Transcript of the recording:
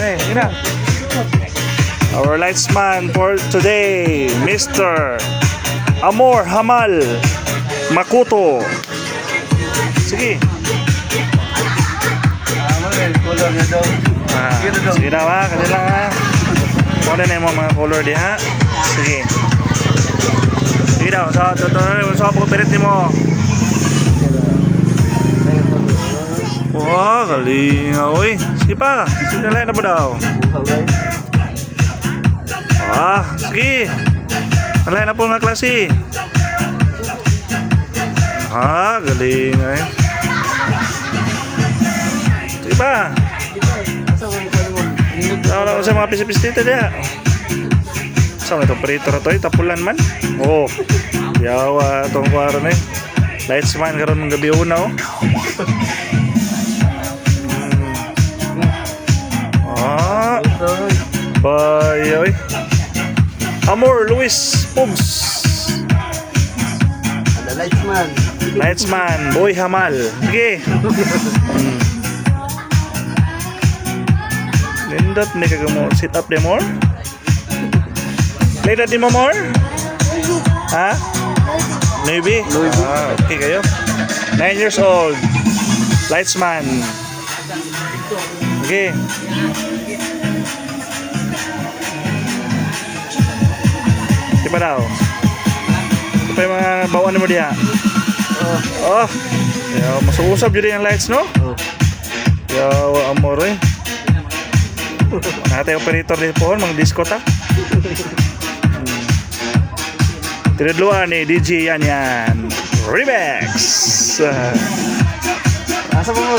eh. Yun na. Our lightsman for today, Mr. Amor Hamal Makuto. Sige. Sige daw ha, kasi lang ha. Kung na yung mga color di ha. Sige. Sige daw, sa pagkapirit ni mo. Wah, galing nga, uy. Sige pa, sige na lang na ba daw? Sige. Nalayan na po nga klase. Galing nga eh. Sige pa. Wala ko sa mga pisi-pisita diya. Saan na itong operator na ito? Tapulan man. Yawa itong kwaro na eh. Lightsman karoon ng gabi una oh. Bayoy. Amor Luis Pugs. Lightsman Boy Hamal. Sige. Nindot ni kagamo sit up de more. Play that mo more? Ha? Navy? Okay kayo. 9 years old. Lightsman. Okay. Diba daw? Ito pa yung mga bawaan mo diya. Masuusap yun yung lights, no? Yawa amor eh. Nakatay operator din po, mga disco ta. Tinidluan ni DJ yan. Remix. Asa mo mo?